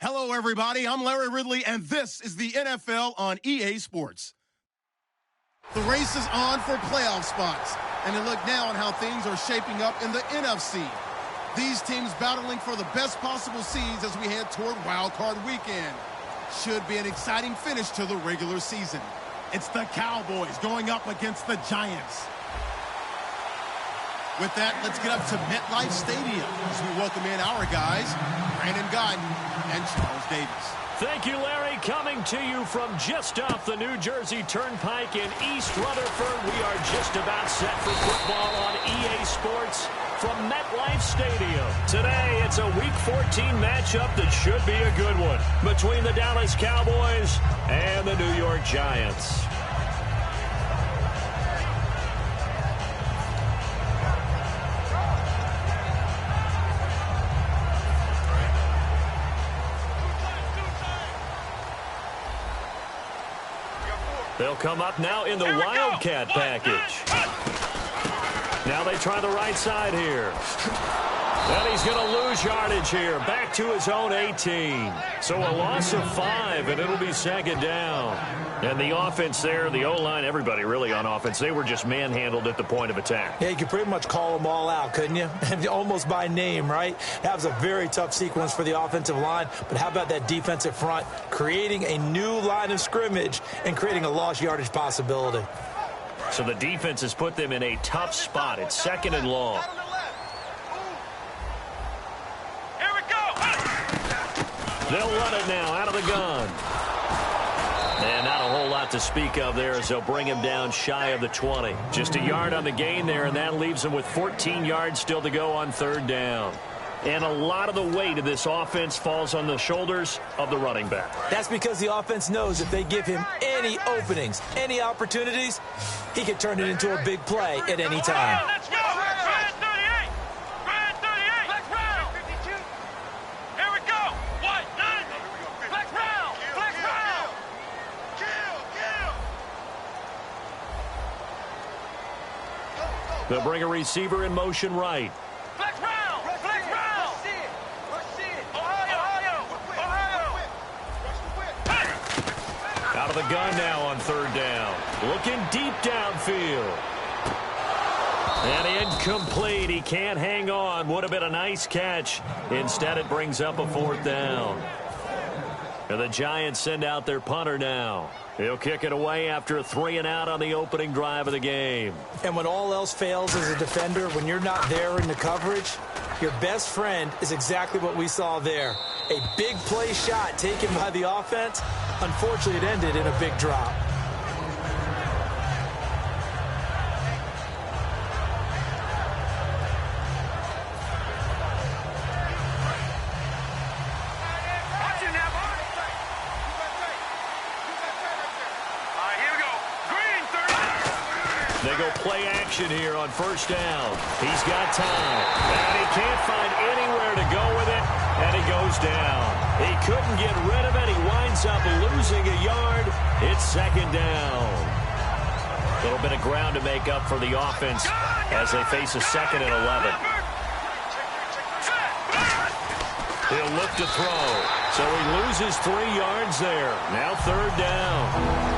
Hello, everybody. I'm Larry Ridley, and this is the NFL on EA Sports. The race is on for playoff spots, and a look now on how things are shaping up in the NFC. These teams battling for the best possible seeds as we head toward Wild Card Weekend. Should be an exciting finish to the regular season. It's the Cowboys going up against the Giants. With that, let's get up to MetLife Stadium as we welcome in our guys, Brandon Guyton and Charles Davis. Thank you, Larry. Coming to you from just off the New Jersey Turnpike in East Rutherford. We are just about set for football on EA Sports from MetLife Stadium. Today, it's a Week 14 matchup that should be a good one between the Dallas Cowboys and the New York Giants. They'll come up now in the Wildcat package. Now they try the right side here. And he's going to lose yardage here. Back to his own 18. So a loss of 5, and it'll be second down. And the offense there, the O-line, everybody really on offense, they were just manhandled at the point of attack. Yeah, you could pretty much call them all out, couldn't you? Almost by name, right? That was a very tough sequence for the offensive line. But how about that defensive front creating a new line of scrimmage and creating a lost yardage possibility? So the defense has put them in a tough spot. It's second and long. They'll run it now out of the gun. And not a whole lot to speak of there as they'll bring him down shy of the 20. Just a yard on the gain there, and that leaves him with 14 yards still to go on third down. And a lot of the weight of this offense falls on the shoulders of the running back. That's because the offense knows if they give him any openings, any opportunities, he can turn it into a big play at any time. Let's go! They'll bring a receiver in motion right. Flex round! Flex round! Ohio! Out of the gun now on third down. Looking deep downfield. And incomplete. He can't hang on. Would have been a nice catch. Instead, it brings up a fourth down. And the Giants send out their punter now. He'll kick it away after a 3-and-out on the opening drive of the game. And when all else fails as a defender, when you're not there in the coverage, your best friend is exactly what we saw there. A big play shot taken by the offense. Unfortunately, it ended in a big drop. They go play action here on first down. He's got time. And he can't find anywhere to go with it. And he goes down. He couldn't get rid of it. He winds up losing a yard. It's second down. A little bit of ground to make up for the offense as they face a 2nd and 11. He'll look to throw. So he loses 3 yards there. Now third down.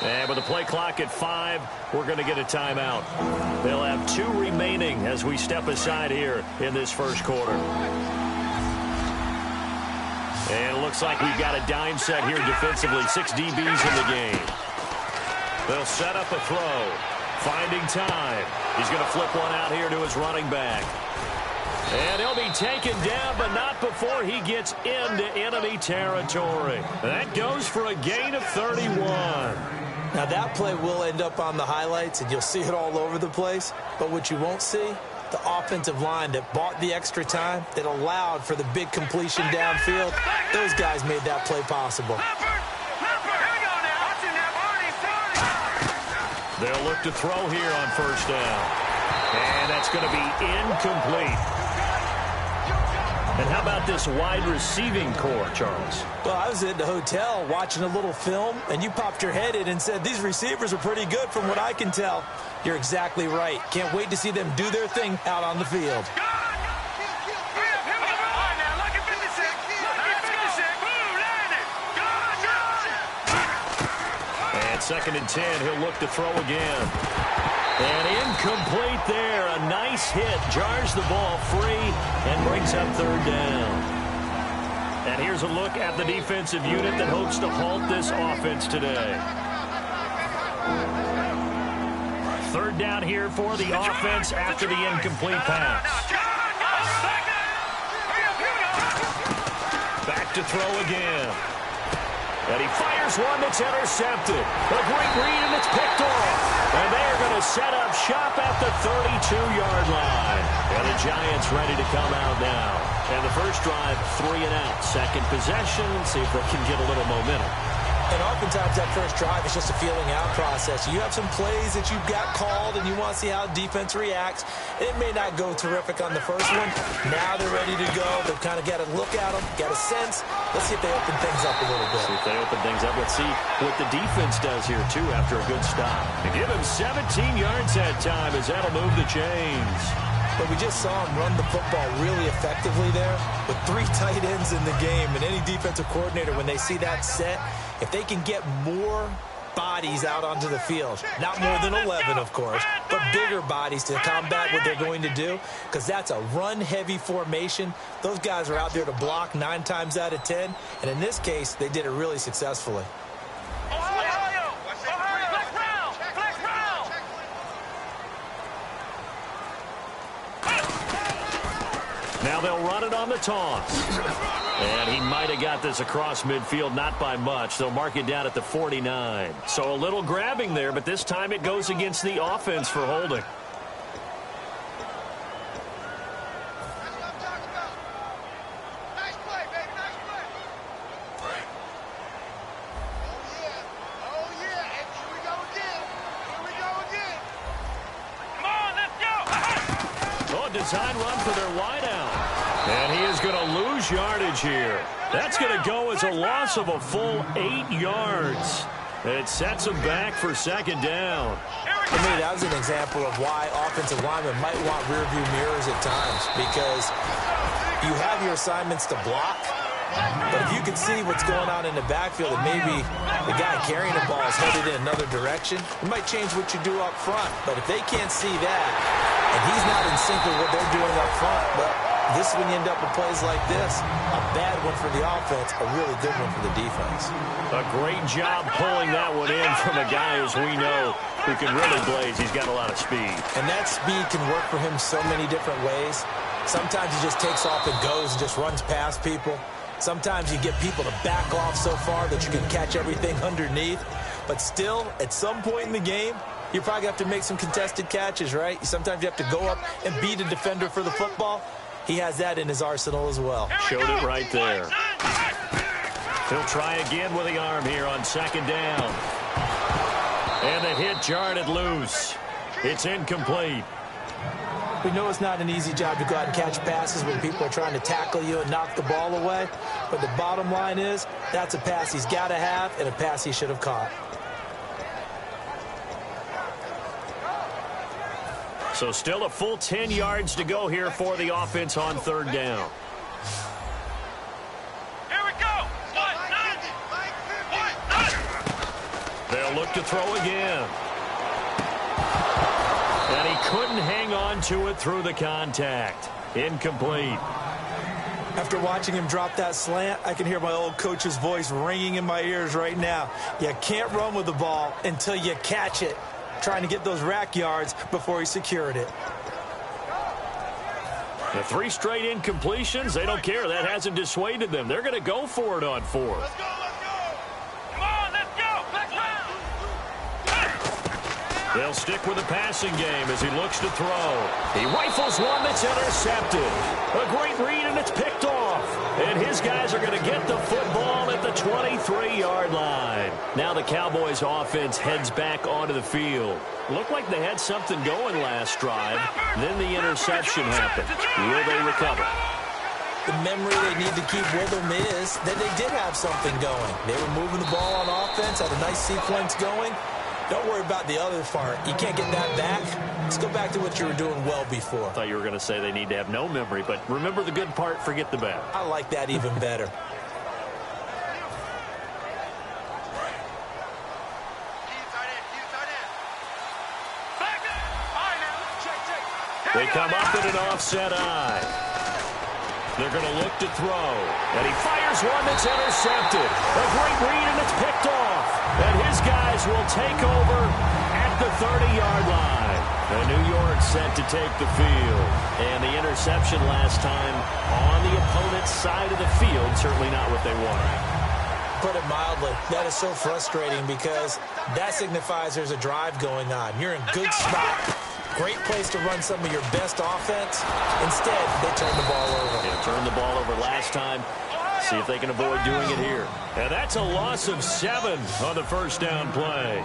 And with the play clock at 5, we're going to get a timeout. They'll have 2 remaining as we step aside here in this first quarter. And it looks like we've got a dime set here defensively. 6 DBs in the game. They'll set up a throw. Finding time. He's going to flip one out here to his running back. And he'll be taken down, but not before he gets into enemy territory. That goes for a gain of 31. Now, that play will end up on the highlights, and you'll see it all over the place. But what you won't see, the offensive line that bought the extra time, that allowed for the big completion downfield. Those guys made that play possible. They'll look to throw here on first down. And that's going to be incomplete. And how about this wide receiving core, Charles? Well, I was at the hotel watching a little film, and you popped your head in and said, these receivers are pretty good from what I can tell. You're exactly right. Can't wait to see them do their thing out on the field. And 2nd and 10, he'll look to throw again. And incomplete there. A nice hit. Jars the ball free and brings up 3rd down. And here's a look at the defensive unit that hopes to halt this offense today. 3rd down here for the offense after the incomplete pass. Back to throw again. And he fires one that's intercepted. A great read, and it's picked off. And they're going to set up shop at the 32-yard line. And the Giants ready to come out now. And the first drive, 3 and out. Second possession, see if they can get a little momentum. And oftentimes that first drive is just a feeling out process. You have some plays that you've got called and you want to see how defense reacts. It may not go terrific on the first one. Now they're ready to go. They've kind of got to look at them, got a sense. Let's see if they open things up a little bit. See if they open things up. Let's see what the defense does here, too, after a good stop. And give him 17 yards that time as that'll move the chains. But we just saw him run the football really effectively there with 3 tight ends in the game. And any defensive coordinator, when they see that set, if they can get more bodies out onto the field, not more than 11, of course, but bigger bodies to combat what they're going to do, because that's a run-heavy formation. Those guys are out there to block 9 times out of 10. And in this case, they did it really successfully. Now they'll run it on the toss. And he might have got this across midfield, not by much. They'll mark it down at the 49. So a little grabbing there, but this time it goes against the offense for holding. Design run for their wideout. And he is going to lose yardage here. That's going to go as a loss of a full 8 yards. It sets him back for 2nd down. For me, that was an example of why offensive linemen might want rearview mirrors at times, because you have your assignments to block, but if you can see what's going on in the backfield and maybe the guy carrying the ball is headed in another direction, it might change what you do up front. But if they can't see that, and he's not in sync with what they're doing up front, but this is when you end up with plays like this. A bad one for the offense, a really good one for the defense. A great job pulling that one in from a guy, as we know, who can really blaze. He's got a lot of speed. And that speed can work for him so many different ways. Sometimes he just takes off and goes and just runs past people. Sometimes you get people to back off so far that you can catch everything underneath. But still, at some point in the game, you probably have to make some contested catches, right? Sometimes you have to go up and beat a defender for the football. He has that in his arsenal as well. Showed it right there. He'll try again with the arm here on 2nd down. And the hit jarred it loose. It's incomplete. We know it's not an easy job to go out and catch passes when people are trying to tackle you and knock the ball away. But the bottom line is, that's a pass he's got to have and a pass he should have caught. So still a full 10 yards to go here for the offense on 3rd down. Here we go. They'll look to throw again. And he couldn't hang on to it through the contact. Incomplete. After watching him drop that slant, I can hear my old coach's voice ringing in my ears right now. You can't run with the ball until you catch it. Trying to get those rack yards before he secured it. The 3 straight incompletions, they don't care. That hasn't dissuaded them. They're going to go for it on 4th. Let's go. Come on, let's go. Let's go. They'll stick with the passing game as he looks to throw. He rifles one that's intercepted. A great read, and it's picked off. And his guys are going to get the football at the 23-yard line. Now the Cowboys offense heads back onto the field. Looked like they had something going last drive. Then the interception happened. Will they recover? The memory they need to keep with them is that they did have something going. They were moving the ball on offense, had a nice sequence going. Don't worry about the other part. You can't get that back. Let's go back to what you were doing well before. I thought you were going to say they need to have no memory, but remember the good part, forget the bad. I like that even better. They come up in an offset eye. They're going to look to throw. And he fires one that's intercepted. A great read, and it's picked off. And his guys will take over at the 30-yard line. And New York set to take the field. And the interception last time on the opponent's side of the field, certainly not what they wanted. Put it mildly, that is so frustrating because that signifies there's a drive going on. You're in good spot. Great place to run some of your best offense. Instead, they turn the ball over. Yeah, turned the ball over last time. See if they can avoid doing it here. And that's a loss of 7 on the first down play.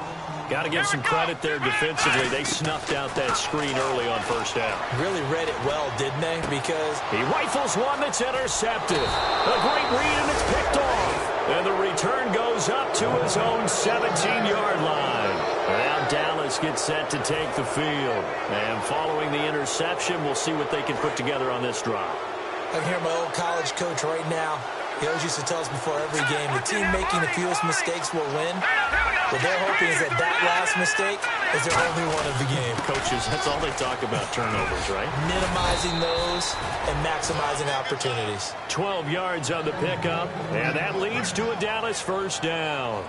Got to give some credit there defensively. They snuffed out that screen early on first down. Really read it well, didn't they? Because he rifles one that's intercepted. A great read, and it's picked off. And the return goes up to his own 17-yard line. Now Dallas gets set to take the field. And following the interception, we'll see what they can put together on this drive. I can hear my old college coach right now. He always used to tell us before every game, the team making the fewest mistakes will win. What they're hoping is that last mistake is their only one of the game. Coaches, that's all they talk about, turnovers, right? Minimizing those and maximizing opportunities. 12 yards on the pickup, and that leads to a Dallas first down.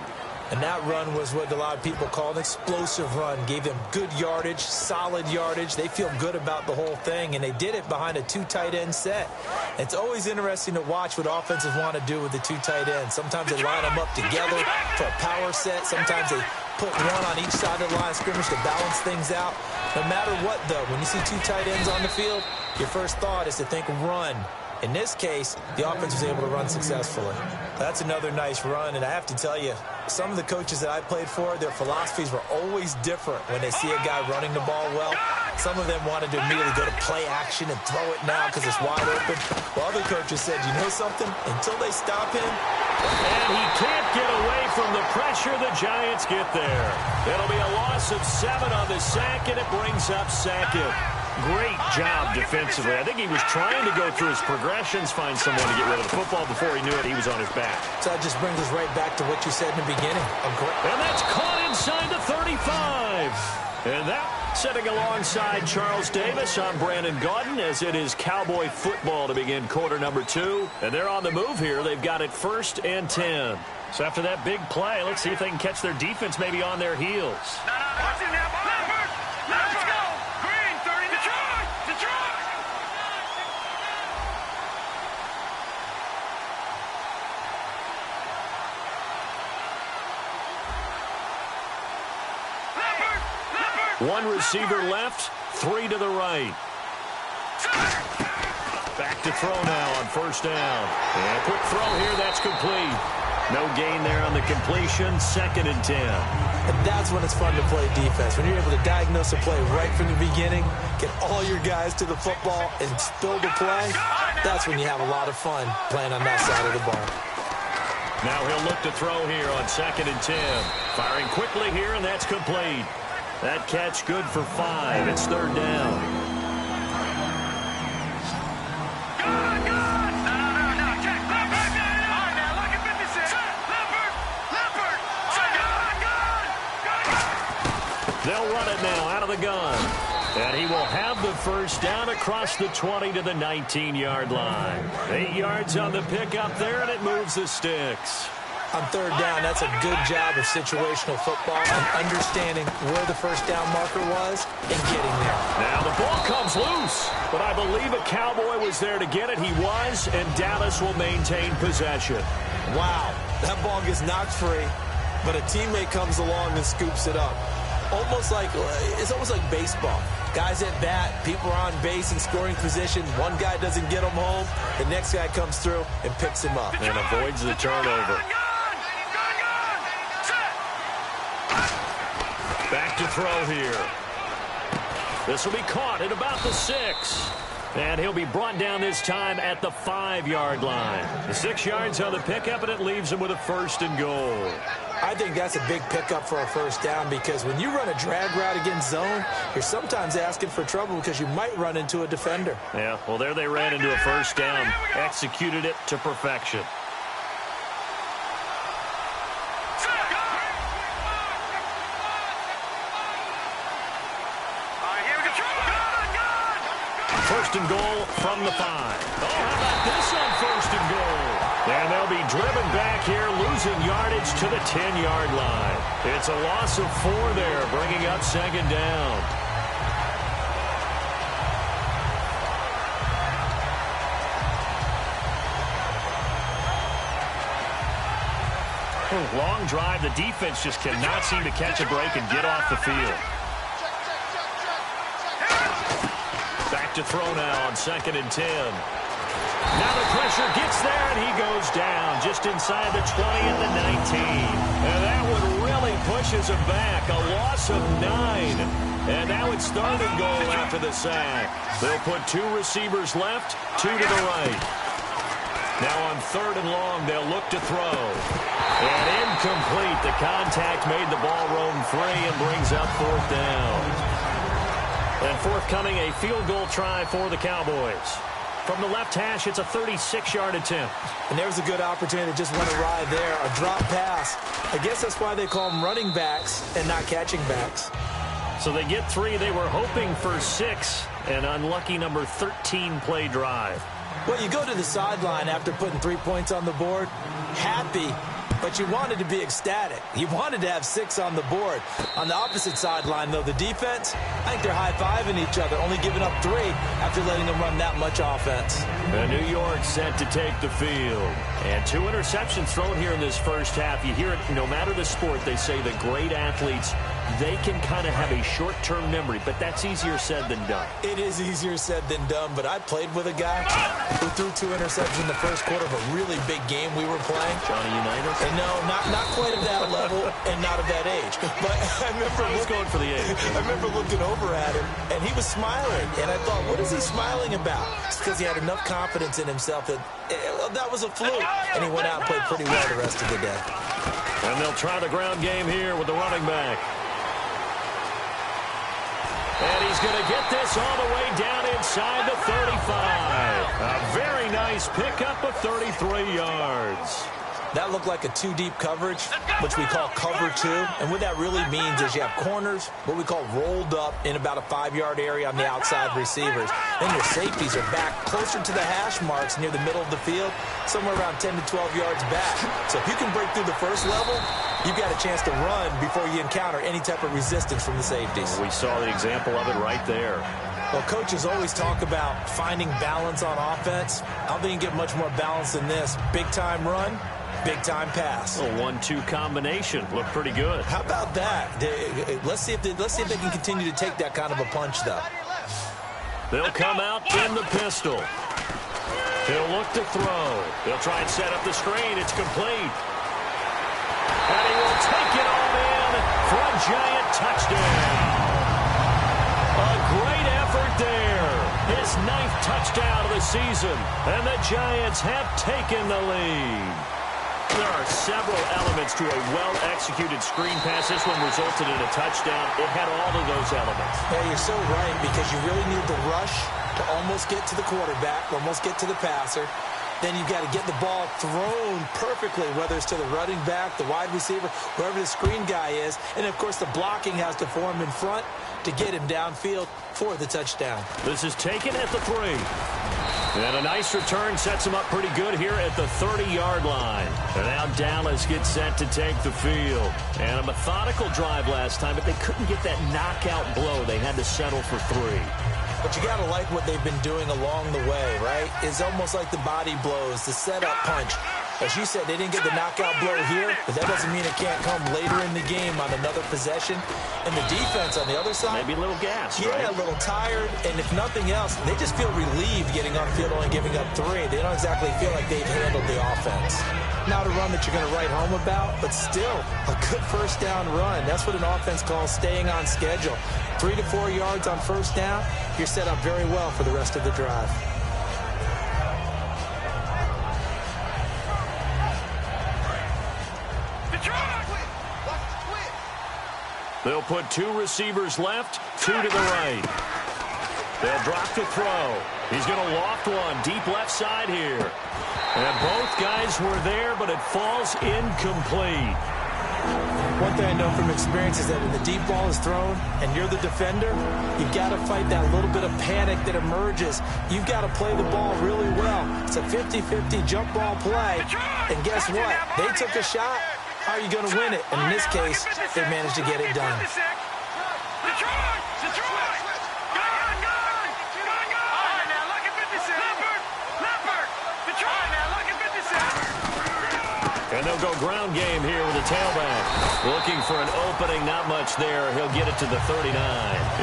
And that run was what a lot of people call an explosive run. Gave them good yardage, solid yardage. They feel good about the whole thing, and they did it behind a 2 tight end set. It's always interesting to watch what offenses want to do with the 2 tight ends. Sometimes they line them up together for a power set. Sometimes they put one on each side of the line of scrimmage to balance things out. No matter what, though, when you see 2 tight ends on the field, your first thought is to think run. In this case, the offense was able to run successfully. That's another nice run, and I have to tell you, some of the coaches that I played for, their philosophies were always different when they see a guy running the ball well. Some of them wanted to immediately go to play action and throw it now because it's wide open. While other coaches said, you know something? Until they stop him. And he can't get away from the pressure. The Giants get there. It'll be a loss of 7 on the sack, and it brings up second. Great job defensively. I think he was trying to go through his progressions, find someone to get rid of the football. Before he knew it, he was on his back. So that just brings us right back to what you said in the beginning. And that's caught inside the 35. And that sitting alongside Charles Davis. I'm Brandon Gaudin as it is Cowboy football to begin quarter number 2. And they're on the move here. They've got it 1st and 10. So after that big play, let's see if they can catch their defense maybe on their heels. Let's go! Green, 30, Detroit! One receiver left, 3 to the right. Back to throw now on first down. And a quick throw here, that's complete. No gain there on the completion, 2nd and 10. And that's when it's fun to play defense. When you're able to diagnose a play right from the beginning, get all your guys to the football, and spill the play, that's when you have a lot of fun playing on that side of the ball. Now he'll look to throw here on 2nd and 10. Firing quickly here, and that's complete. That catch good for 5. It's 3rd down. They'll run it now out of the gun. And he will have the first down across the 20 to the 19-yard line. 8 yards on the pickup there, and it moves the sticks. On 3rd down, that's a good job of situational football and understanding where the first down marker was and getting there. Now the ball comes loose, but I believe a Cowboy was there to get it. He was, and Dallas will maintain possession. Wow, that ball gets knocked free, but a teammate comes along and scoops it up. It's almost like baseball. Guys at bat, people are on base in scoring position. One guy doesn't get him home. The next guy comes through and picks him up. And avoids the turnover. Back to throw here. This will be caught at about the 6. And he'll be brought down this time at the 5-yard line. The 6 yards on the pickup, and it leaves him with a 1st and goal. I think that's a big pickup for a 1st down because when you run a drag route against zone, you're sometimes asking for trouble because you might run into a defender. Yeah, well, there they ran into a 1st down. Executed it to perfection. First and goal from the 5. Oh, how about this on 1st and goal? And they'll be driven back here, losing yardage to the 10-yard line. It's a loss of 4 there, bringing up 2nd down. Long drive. The defense just cannot seem to catch a break and get off the field. Back to throw now on 2nd and 10. Now the pressure gets there, and he goes down just inside the 20 at the 19. And that one really pushes him back. A loss of 9. And now it's 3rd and goal after the sack. They'll put 2 receivers left, 2 to the right. Now on 3rd and long, they'll look to throw. And incomplete. The contact made the ball roam free and brings up 4th down. And forthcoming, a field goal try for the Cowboys. From the left hash, it's a 36-yard attempt. And there's a good opportunity to just run a ride there, a drop pass. I guess that's why they call them running backs and not catching backs. So they get 3. They were hoping for 6. An unlucky number 13 play drive. Well, you go to the sideline after putting 3 points on the board, happy, but you wanted to be ecstatic. You wanted to have 6 on the board. On the opposite sideline, though, the defense, I think they're high-fiving each other, only giving up 3 after letting them run that much offense. And New York set to take the field. And 2 interceptions thrown here in this first half. You hear it, no matter the sport, they say that great athletes, they can kind of have a short-term memory, but that's easier said than done. It is easier said than done, but I played with a guy who threw 2 interceptions in the first quarter of a really big game we were playing. Johnny Unitas? And no, not quite at that level and not at that age. But I remember going for the age. I remember looking over at him, and he was smiling. And I thought, what is he smiling about? It's because he had enough confidence in himself that that was a fluke. And he went out and played pretty well the rest of the day. And they'll try the ground game here with the running back. And he's going to get this all the way down inside the 35. A very nice pickup of 33 yards. That looked like a 2-deep coverage, which we call cover 2. And what that really means is you have corners, what we call rolled up in about a 5-yard area on the outside receivers. Then your safeties are back closer to the hash marks near the middle of the field, somewhere around 10 to 12 yards back. So if you can break through the first level, you've got a chance to run before you encounter any type of resistance from the safeties. We saw the example of it right there. Well, coaches always talk about finding balance on offense. I don't think you can get much more balance than this. Big-time run, big-time pass. A 1-2 combination. Looked pretty good. How about that? Let's see if they can continue to take that kind of a punch, though. They'll come out in the pistol. He'll look to throw. They'll try and set up the screen. It's complete. And he will take it all in for a giant touchdown. A great effort there. His 9th touchdown of the season. And the Giants have taken the lead. There are several elements to a well-executed screen pass. This one resulted in a touchdown. It had all of those elements. Yeah, you're so right, because you really need the rush to almost get to the quarterback, almost get to the passer. Then you've got to get the ball thrown perfectly, whether it's to the running back, the wide receiver, whoever the screen guy is. And, of course, the blocking has to form in front to get him downfield for the touchdown. This is taken at the 3. And a nice return sets him up pretty good here at the 30-yard line. And now Dallas gets set to take the field. And a methodical drive last time, but they couldn't get that knockout blow. They had to settle for 3. But you got to like what they've been doing along the way, right? It's almost like the body blows, the setup punch. As you said, they didn't get the knockout blow here, but that doesn't mean it can't come later in the game on another possession. And the defense on the other side, maybe a little gas, yeah, right? A little tired, and if nothing else, they just feel relieved getting upfield and giving up 3. They don't exactly feel like they've handled the offense. Not a run that you're going to write home about, but still a good first down run. That's what an offense calls staying on schedule. 3 to 4 yards on first down, you're set up very well for the rest of the drive. They'll put 2 receivers left, 2 to the right. They'll drop to throw. He's going to loft one deep left side here. And both guys were there, but it falls incomplete. One thing I know from experience is that when the deep ball is thrown and you're the defender, you've got to fight that little bit of panic that emerges. You've got to play the ball really well. It's a 50-50 jump ball play. And guess what? They took a shot. How are you going to win it? And in this case, they managed to get it done. And they'll go ground game here with a tailback. Looking for an opening, not much there. He'll get it to the 39.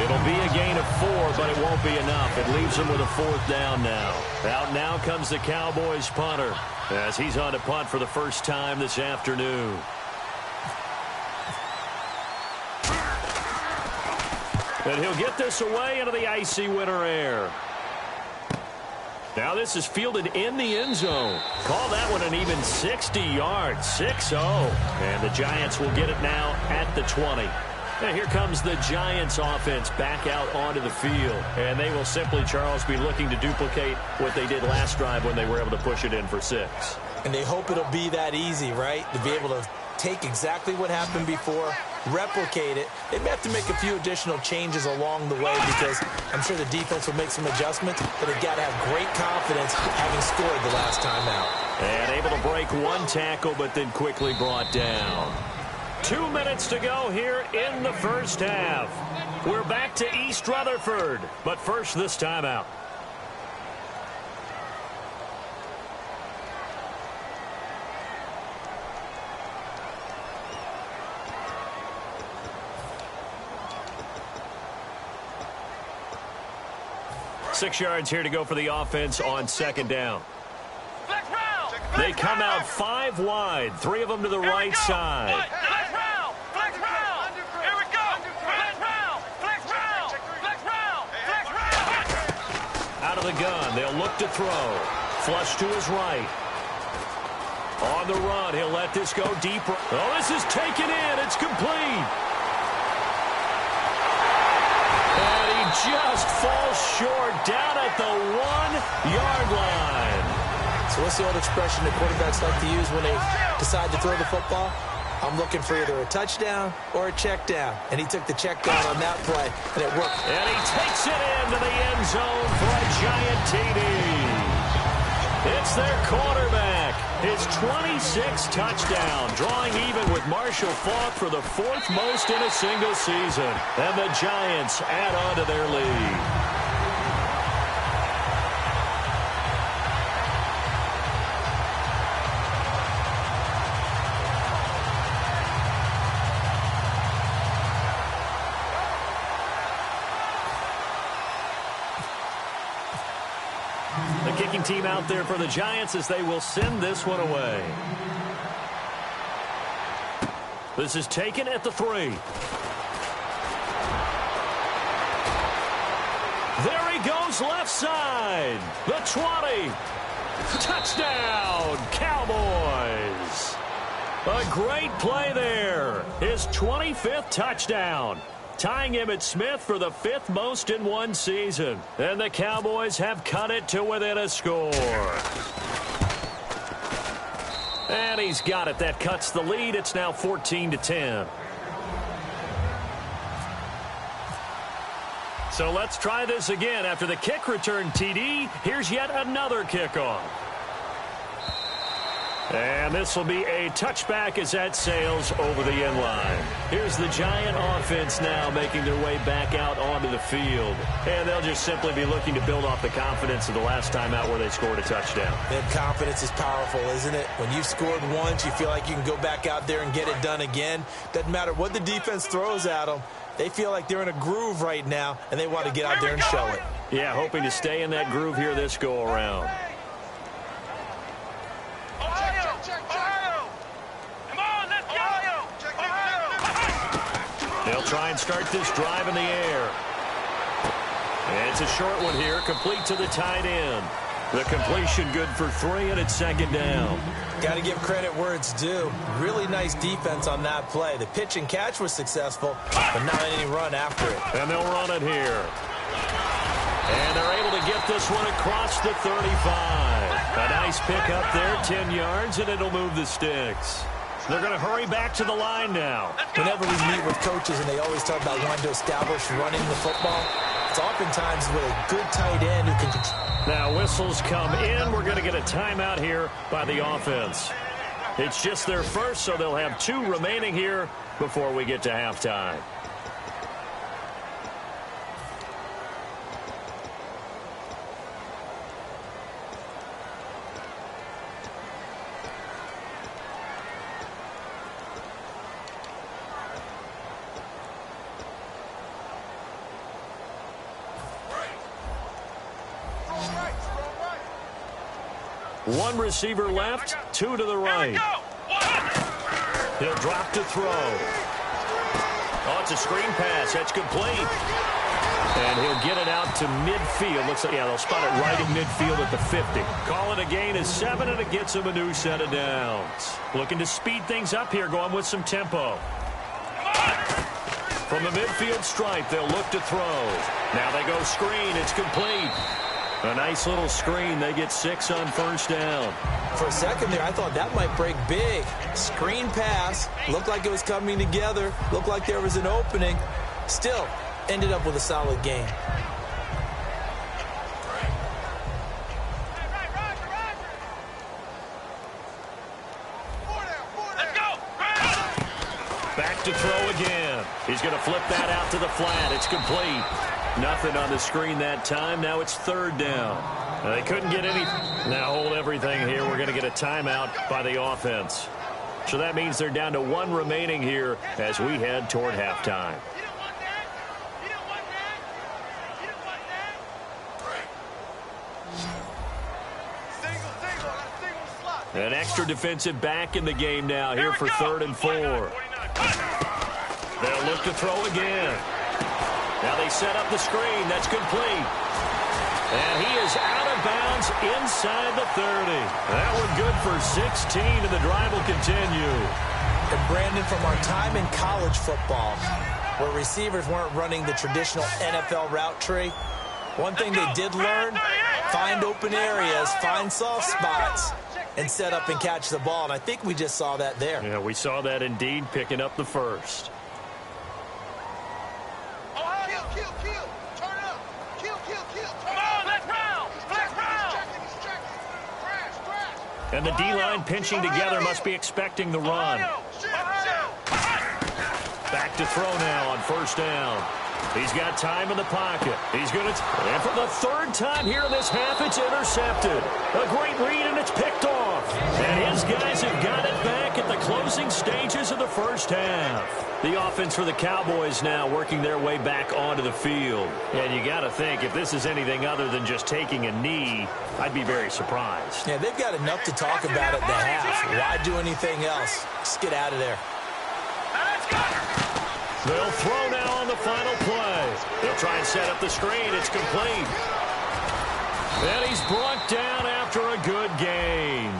It'll be a gain of 4, but it won't be enough. It leaves him with a 4th down now. Out now comes the Cowboys punter as he's on to punt for the first time this afternoon. And he'll get this away into the icy winter air. Now this is fielded in the end zone. Call that one an even 60 yards, 6-0. And the Giants will get it now at the 20. And here comes the Giants offense back out onto the field. And they will simply, Charles, be looking to duplicate what they did last drive when they were able to push it in for 6. And they hope it'll be that easy, right? To be able to take exactly what happened before, replicate it. They may have to make a few additional changes along the way because I'm sure the defense will make some adjustments, but they've got to have great confidence having scored the last time out. And able to break 1 tackle, but then quickly brought down. 2 minutes to go here in the first half. We're back to East Rutherford, but first this timeout. Six yards here to go for the offense on second down. They come out 5 wide, 3 of them to the right side. Out of the gun, they'll look to throw. Flush to his right. On the run, he'll let this go deeper. Oh, this is taken in. It's complete. Just falls short down at the 1-yard line. So what's the old expression that quarterbacks like to use when they decide to throw the football? I'm looking for either a touchdown or a check down. And he took the check down on that play, and it worked. And he takes it into the end zone for a giant TD. It's their quarterback. His 26th touchdown, drawing even with Marshall Faulk for the 4th most in a single season. And the Giants add on to their lead. The kicking team out there for the Giants as they will send this one away. This is taken at the 3. There he goes left side. The 20. Touchdown, Cowboys. A great play there. His 25th touchdown. Tying him at Smith for the 5th most in one season. And the Cowboys have cut it to within a score. And he's got it. That cuts the lead. It's now 14-10. So let's try this again. After the kick return TD, here's yet another kickoff. And this will be a touchback as that sails over the end line. Here's the Giant offense now making their way back out onto the field. And they'll just simply be looking to build off the confidence of the last time out where they scored a touchdown. And confidence is powerful, isn't it? When you've scored once, you feel like you can go back out there and get it done again. Doesn't matter what the defense throws at them. They feel like they're in a groove right now, and they want to get out there and show it. Yeah, hoping to stay in that groove here this go-around. They'll try and start this drive in the air. And it's a short one here, complete to the tight end. The completion good for 3, and it's second down. Got to give credit where it's due. Really nice defense on that play. The pitch and catch was successful, but not any run after it. And they'll run it here. And they're able to get this one across the 35. A nice pick up there, 10 yards, and it'll move the sticks. They're going to hurry back to the line now. Whenever we meet with coaches and they always talk about wanting to establish running the football, it's oftentimes with a good tight end who can control. Now whistles come in. We're going to get a timeout here by the offense. It's just their first, so they'll have 2 remaining here before we get to halftime. One receiver left, 2 to the right. He'll drop to throw. Oh, it's a screen pass. That's complete. And he'll get it out to midfield. Looks like, yeah, they'll spot it right in midfield at the 50. Call it a gain of 7, and it gets him a new set of downs. Looking to speed things up here, going with some tempo. From the midfield stripe, they'll look to throw. Now they go screen. It's complete. A nice little screen. They get 6 on first down. For a second there, I thought that might break big. Screen pass. Looked like it was coming together. Looked like there was an opening. Still, ended up with a solid gain. Back to throw again. He's going to flip that out to the flat. It's complete. Nothing on the screen that time. Now it's third down. They couldn't get any. Now hold everything here. We're going to get a timeout by the offense. So that means they're down to 1 remaining here as we head toward halftime. An extra defensive back in the game now here for 3rd and 4. They'll look to throw again. Now they set up the screen. That's complete. And he is out of bounds inside the 30. That one good for 16, and the drive will continue. And Brandon, from our time in college football, where receivers weren't running the traditional NFL route tree, one thing they did learn, find open areas, find soft spots, and set up and catch the ball. And I think we just saw that there. Yeah, we saw that indeed, picking up the first. And the D-line pinching together must be expecting the run. Back to throw now on first down. He's got time in the pocket. He's going to... And for the 3rd time here in this half, it's intercepted. A great read, and it's picked off. And his guys have got it back at the closing stages of the first half. The offense for the Cowboys now working their way back onto the field. And you got to think, if this is anything other than just taking a knee, I'd be very surprised. Yeah, they've got enough to talk about at the half. Why do anything else? Just get out of there. They'll throw now on the final play. They'll try and set up the screen. It's complete. And he's brought down after a good gain.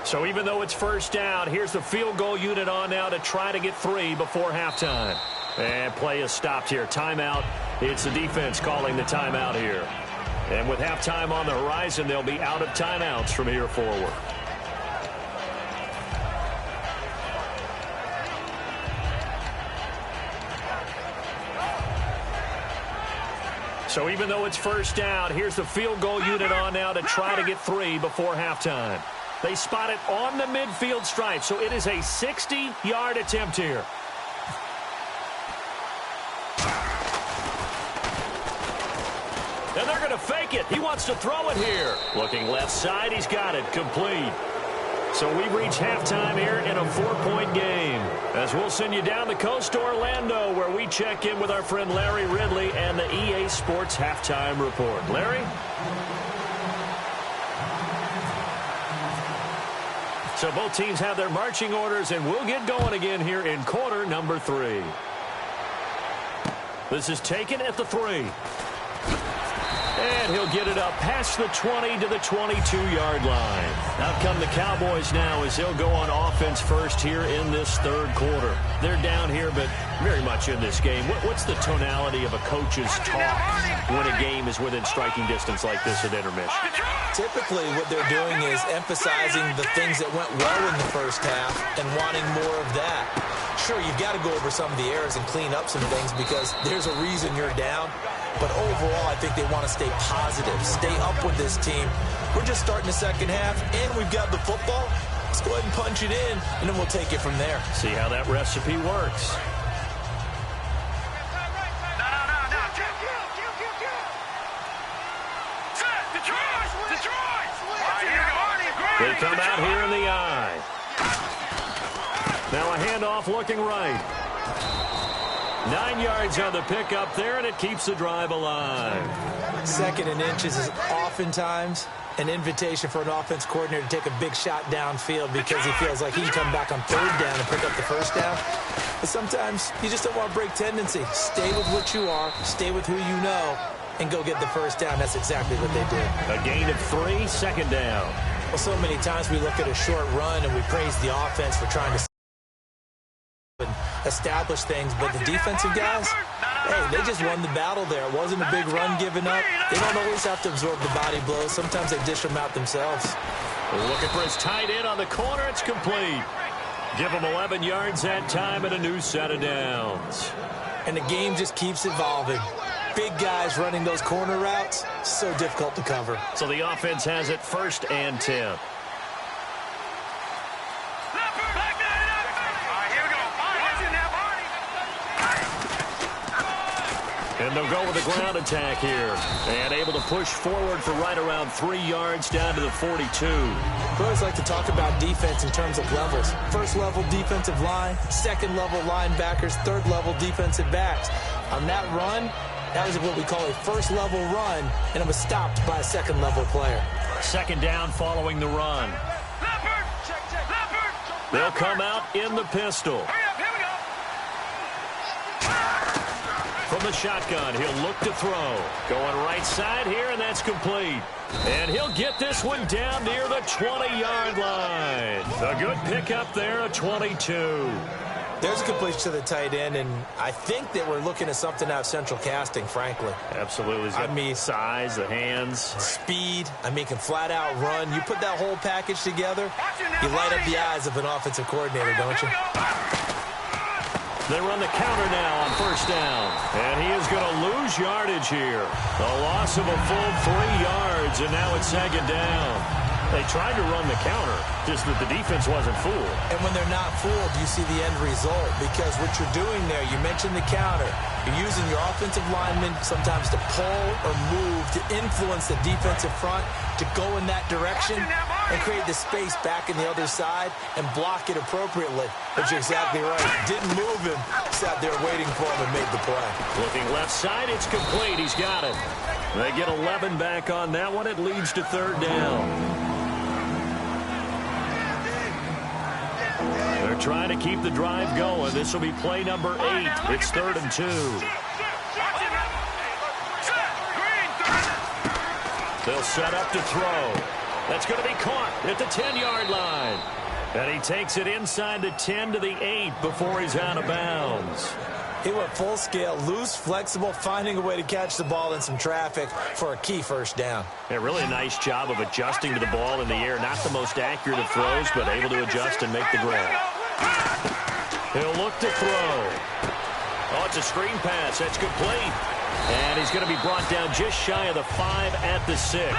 So even though it's first down, here's the field goal unit on now to try to get 3 before halftime. And play is stopped here. Timeout. It's the defense calling the timeout here. And with halftime on the horizon, they'll be out of timeouts from here forward. So even though it's first down, here's the field goal unit on now to try to get 3 before halftime. They spot it on the midfield stripe, so it is a 60-yard attempt here. And they're going to fake it. He wants to throw it here. Looking left side, he's got it. Complete. So we've reached halftime here in a 4-point game. As we'll send you down the coast to Orlando, where we check in with our friend Larry Ridley and the EA Sports Halftime Report. Larry? So both teams have their marching orders, and we'll get going again here in quarter number 3. This is taken at the 3. And he'll get it up past the 20 to the 22-yard line. Out come the Cowboys now as they'll go on offense first here in this third quarter. They're down here, but very much in this game. What's the tonality of a coach's talk when a game is within striking distance like this at intermission? Typically, what they're doing is emphasizing the things that went well in the first half and wanting more of that. Sure, you've got to go over some of the errors and clean up some things because there's a reason you're down. But overall, I think they want to stay positive, stay up with this team. We're just starting the second half, and we've got the football. Let's go ahead and punch it in, and then we'll take it from there. See how that recipe works. They come out here in the eye. Now a handoff looking right. 9 yards on the pickup there, and it keeps the drive alive. 2nd and inches is oftentimes an invitation for an offense coordinator to take a big shot downfield because he feels like he can come back on 3rd down and pick up the 1st down. But sometimes you just don't want to break tendency. Stay with what you are, stay with who you know, and go get the 1st down. That's exactly what they did. A gain of 3, 2nd down. Well, so many times we look at a short run and we praise the offense for trying to establish things, but the defensive guys, hey, they just won the battle there. It wasn't a big run given up. They don't always have to absorb the body blows. Sometimes they dish them out themselves. Looking for his tight end on the corner. It's complete. Give him 11 yards that time and a new set of downs. And the game just keeps evolving. Big guys running those corner routes, so difficult to cover. So the offense has it 1st and 10. And they'll go with a ground attack here. And able to push forward for right around 3 yards down to the 42. We always like to talk about defense in terms of levels. 1st level defensive line, 2nd level linebackers, 3rd level defensive backs. On that run, that was what we call a 1st level run, and it was stopped by a 2nd level player. 2nd down following the run. They'll come out in the pistol. From the shotgun, he'll look to throw. Going right side here, and that's complete. And he'll get this one down near the 20-yard line. A good pickup there, a 22. There's a completion to the tight end, and I think that we're looking at something out of central casting, frankly. Absolutely. I mean, size, the hands. Speed. I mean, can flat out run. You put that whole package together, you light up the eyes of an offensive coordinator, don't you? They run the counter now on 1st down. And he is going to lose yardage here. A loss of a full 3 yards, and now it's 2nd down. They tried to run the counter, just that the defense wasn't fooled. And when they're not fooled, you see the end result. Because what you're doing there, you mentioned the counter. You're using your offensive linemen sometimes to pull or move to influence the defensive front to go in that direction and create the space back in the other side and block it appropriately. But you're exactly right. Didn't move him. Sat there waiting for him and made the play. Looking left side, it's complete. He's got it. They get 11 back on that one. It leads to 3rd down. They're trying to keep the drive going. This will be play number 8. It's 3rd and 2. They'll set up to throw. That's going to be caught at the 10-yard line. And he takes it inside the 10 to the 8 before he's out of bounds. He went full scale, loose, flexible, finding a way to catch the ball in some traffic for a key first down. Yeah, really a nice job of adjusting to the ball in the air. Not the most accurate of throws, but able to adjust and make the grab. He'll look to throw. Oh, it's a screen pass. That's complete. And he's going to be brought down just shy of the 5 at the 6.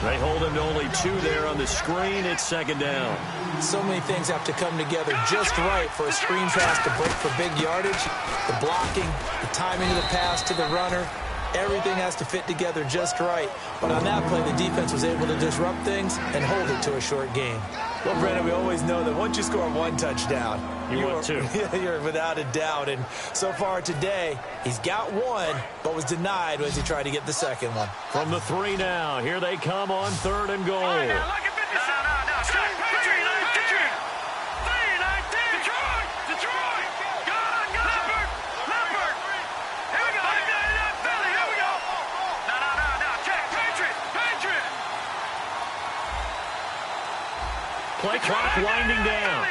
They hold him to only 2 there on the screen. It's second down. So many things have to come together just right for a screen pass to break for big yardage. The blocking, the timing of the pass to the runner, everything has to fit together just right. But on that play, the defense was able to disrupt things and hold it to a short gain. Well, Brendan, we always know that once you score 1 touchdown, want 2. You're without a doubt. And so far today, he's got 1, but was denied as he tried to get the second one. From the 3 now, here they come on 3rd and goal. Play clock winding down.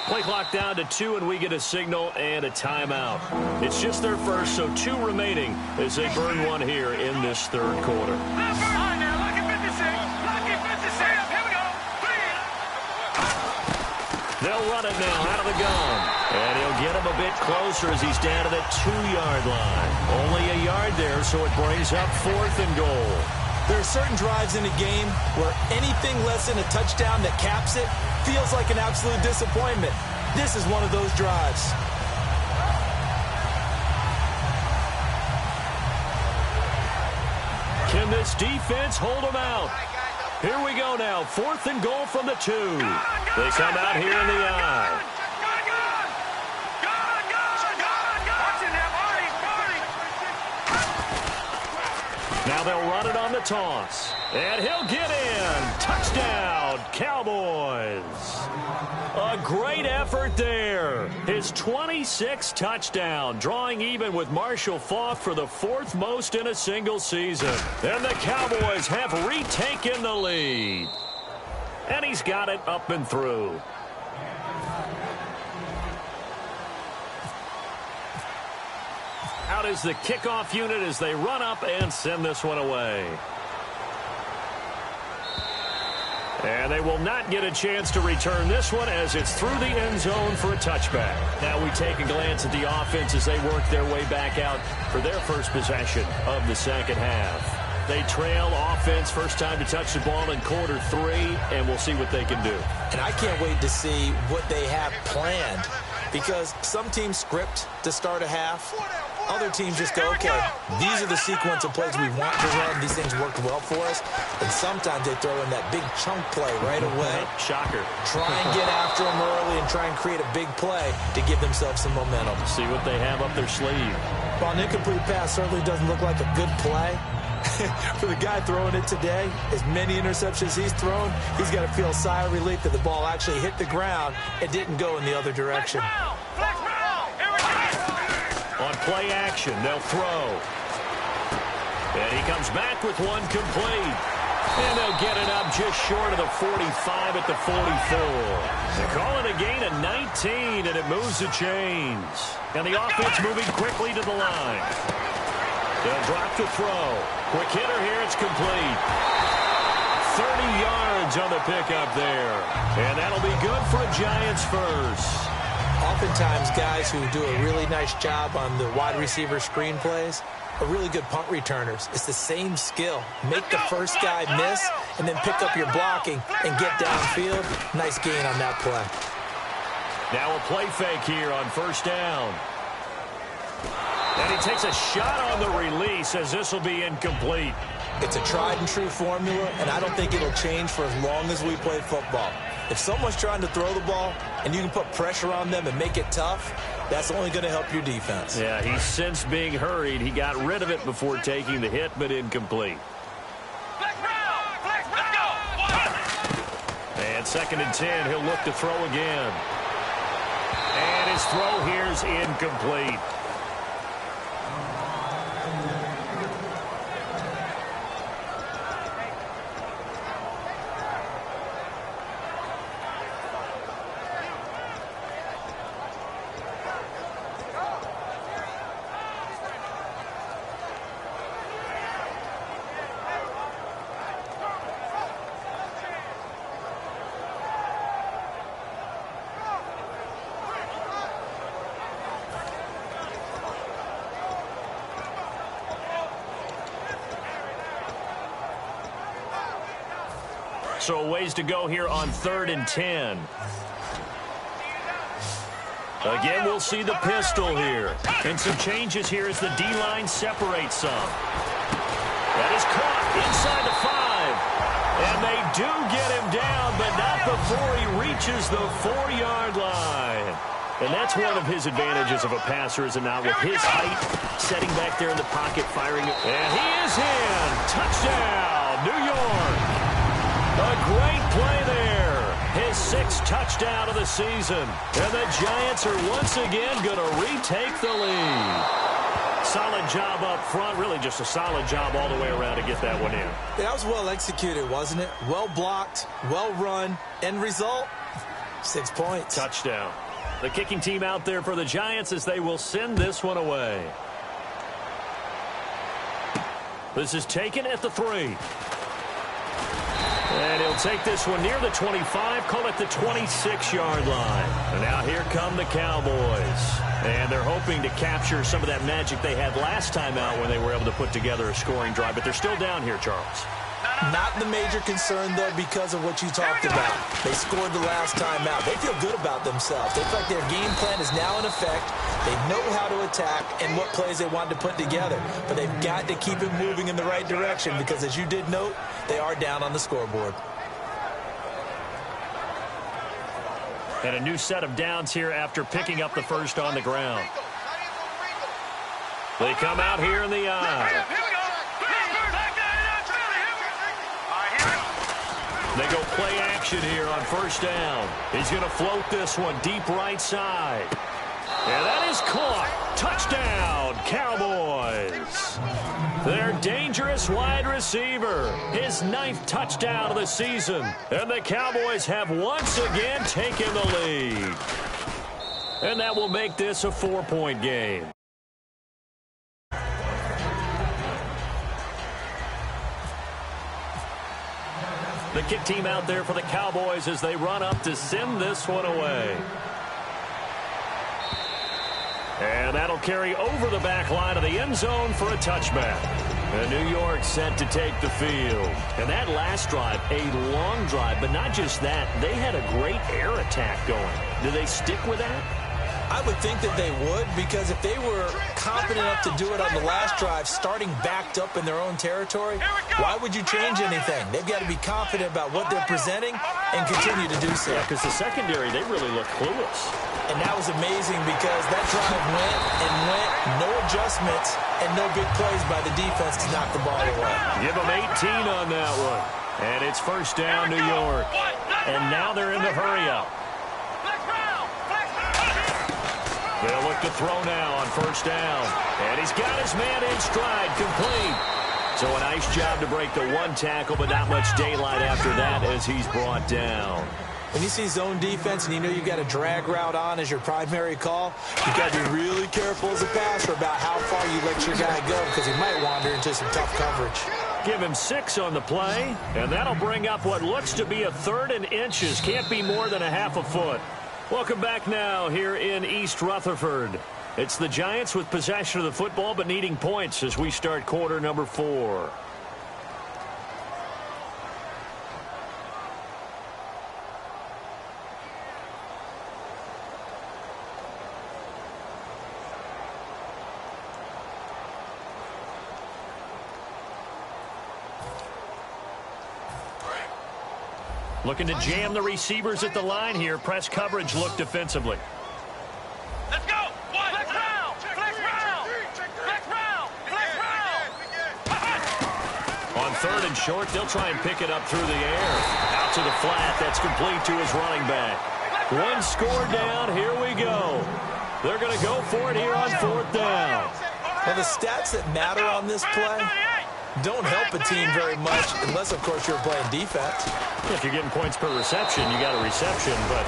Play clock down to 2, and we get a signal and a timeout. It's just their first, so 2 remaining as they burn 1 here in this 3rd quarter. They'll run it now out of the gun. And he'll get him a bit closer as he's down to the 2-yard line. Only a yard there, so it brings up 4th and goal. There are certain drives in a game where anything less than a touchdown that caps it feels like an absolute disappointment. This is one of those drives. Can this defense hold them out? Here we go now. 4th and goal from the 2. They come out here in the I. Now they'll run it on the toss. And he'll get in. Touchdown, Cowboys. A great effort there. His 26th touchdown, drawing even with Marshall Faulk for the 4th most in a single season. And the Cowboys have retaken the lead. And he's got it up and through. Out is the kickoff unit as they run up and send this one away. And they will not get a chance to return this one as it's through the end zone for a touchback. Now we take a glance at the offense as they work their way back out for their first possession of the second half. They trail offense, first time to touch the ball in quarter 3, and we'll see what they can do. And I can't wait to see what they have planned, because some teams script to start a half. Other teams just go, okay, these are the sequence of plays we want to run. These things worked well for us. And sometimes they throw in that big chunk play right away. Shocker. Try and get after them early and try and create a big play to give themselves some momentum. See what they have up their sleeve. While an incomplete pass certainly doesn't look like a good play, for the guy throwing it today, as many interceptions he's thrown, he's got to feel a sigh of relief that the ball actually hit the ground and didn't go in the other direction. On play action, they'll throw. And he comes back with one complete. And they'll get it up just short of the 45 at the 44. They call it a gain of 19, and it moves the chains. And the offense moving quickly to the line. They'll drop to throw. Quick hitter here, it's complete. 30 yards on the pickup there. And that'll be good for a Giants first. Oftentimes, guys who do a really nice job on the wide receiver screen plays are really good punt returners. It's the same skill. Make the first guy miss and then pick up your blocking and get downfield. Nice gain on that play. Now a play fake here on first down. And he takes a shot on the release as this will be incomplete. It's a tried and true formula, and I don't think it'll change for as long as we play football. If someone's trying to throw the ball and you can put pressure on them and make it tough, that's only going to help your defense. Yeah, he's since being hurried. He got rid of it before taking the hit, but incomplete. And 2nd and 10, he'll look to throw again. And his throw here's incomplete. So a ways to go here on 3rd and 10. Again, we'll see the pistol here. And some changes here as the D-line separates some. That is caught inside the 5. And they do get him down, but not before he reaches the 4-yard line. And that's one of his advantages of a passer, is it not? With his height, setting back there in the pocket, firing. And he is in. Touchdown, New York. A great play there. His 6th touchdown of the season. And the Giants are once again going to retake the lead. Solid job up front. Really just a solid job all the way around to get that one in. That was well executed, wasn't it? Well blocked, well run. End result, 6 points. Touchdown. The kicking team out there for the Giants as they will send this one away. This is taken at the 3. And he'll take this one near the 25, call it the 26-yard line. And now here come the Cowboys. And they're hoping to capture some of that magic they had last time out when they were able to put together a scoring drive. But they're still down here, Charles. Not the major concern, though, because of what you talked about. They scored the last time out. They feel good about themselves. They feel like their game plan is now in effect. They know how to attack and what plays they want to put together. But they've got to keep it moving in the right direction because, as you did note, they are down on the scoreboard. And a new set of downs here after picking up the first on the ground. They come out here in the eye. They go play action here on first down. He's going to float this one deep right side. And that is caught. Touchdown, Cowboys. Their dangerous wide receiver. His 9th touchdown of the season. And the Cowboys have once again taken the lead. And that will make this a 4-point game. The kick team out there for the Cowboys as they run up to send this one away. And that'll carry over the back line of the end zone for a touchback. And New York set to take the field. And that last drive, a long drive, but not just that. They had a great air attack going. Do they stick with that? I would think that they would, because if they were confident enough to do it on the last drive, starting backed up in their own territory, why would you change anything? They've got to be confident about what they're presenting and continue to do so. Yeah, because the secondary, they really look clueless. And that was amazing because that drive went and went, no adjustments, and no big plays by the defense to knock the ball away. Give them 18 on that one. And it's first down, New York. And now they're in the hurry-up. They'll look to throw now on first down. And he's got his man in stride, complete. So a nice job to break the one tackle, but not much daylight after that as he's brought down. When you see zone defense and you know you've got a drag route on as your primary call, you've got to be really careful as a passer about how far you let your guy go because he might wander into some tough coverage. Give him 6 on the play, and that'll bring up what looks to be a 3rd and inches. Can't be more than a half a foot. Welcome back now here in East Rutherford. It's the Giants with possession of the football but needing points as we start quarter number 4. Looking to jam the receivers at the line here. Press coverage look defensively. Let's go! Flex round! Flex round! Flex round! Flex round! On 3rd and short, they'll try and pick it up through the air. Out to the flat. That's complete to his running back. One score down. Here we go. They're going to go for it here on 4th down. Well, the stats that matter on this play don't help a team very much unless, of course, you're playing defense. If you're getting points per reception, you got a reception, but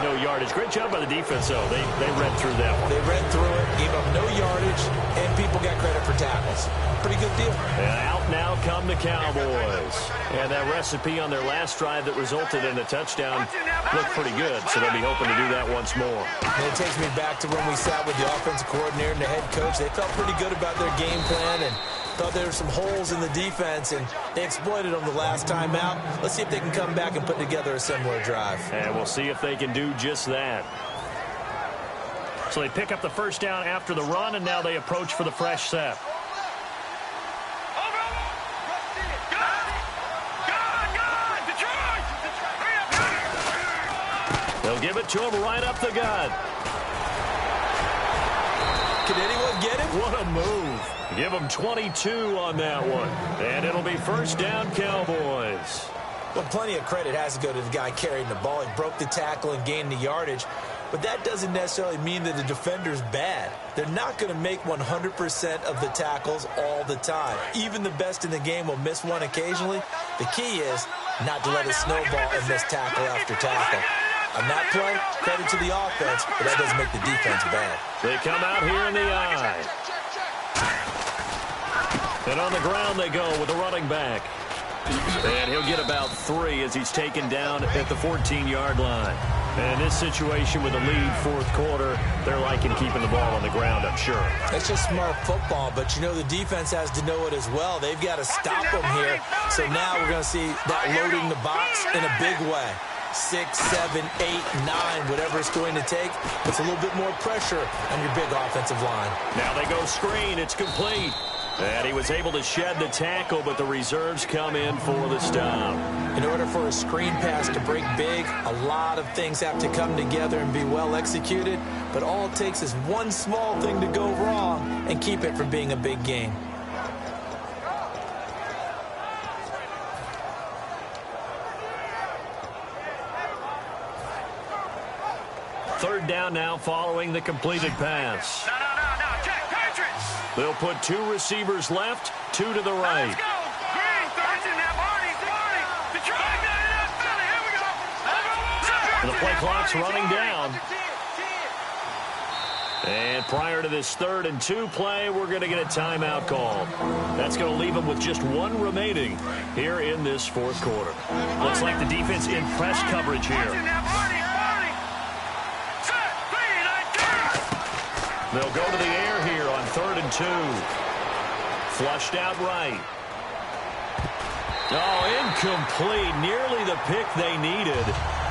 no yardage. Great job by the defense, though. They read through that one. They read through it, gave up no yardage, and people got credit for tackles. Pretty good deal. And out now come the Cowboys. And that recipe on their last drive that resulted in a touchdown looked pretty good, so they'll be hoping to do that once more. And it takes me back to when we sat with the offensive coordinator and the head coach. They felt pretty good about their game plan, and Thought there were some holes in the defense, and they exploited them the last time out. Let's see if they can come back and put together a similar drive. And we'll see if they can do just that. So they pick up the first down after the run, and now they approach for the fresh set. They'll give it to him right up the gut. Can anyone get him? What a move. Give him 22 on that one. And it'll be first down, Cowboys. Well, plenty of credit has to go to the guy carrying the ball. He broke the tackle and gained the yardage. But that doesn't necessarily mean that the defender's bad. They're not going to make 100% of the tackles all the time. Even the best in the game will miss one occasionally. The key is not to let it snowball and miss tackle after tackle. On that play, credit to the offense, but that doesn't make the defense bad. They come out here in the eye. And on the ground they go with the running back. And he'll get about 3 as he's taken down at the 14-yard line. And in this situation with a lead fourth quarter, they're liking keeping the ball on the ground, I'm sure. That's just smart football, but you know the defense has to know it as well. They've got to stop them here. So now we're going to see that loading the box in a big way. 6, 7, 8, 9, whatever it's going to take. It's a little bit more pressure on your big offensive line. Now they go screen. It's complete. And he was able to shed the tackle, but the reserves come in for the stop. In order for a screen pass to break big, a lot of things have to come together and be well executed. But all it takes is one small thing to go wrong and keep it from being a big game. Third down now following the completed pass. No, check, Patriots. They'll put 2 receivers left, 2 to the right. Let's go. Green, Thurston, now Barney. Detroit, Philly, here we go. The play clock's running down. And prior to this 3rd and 2 play, we're going to get a timeout called. That's going to leave them with just 1 remaining here in this fourth quarter. Looks like the defense in press coverage here. They'll go to the air here on 3rd and 2. Flushed out right. Oh, incomplete. Nearly the pick they needed.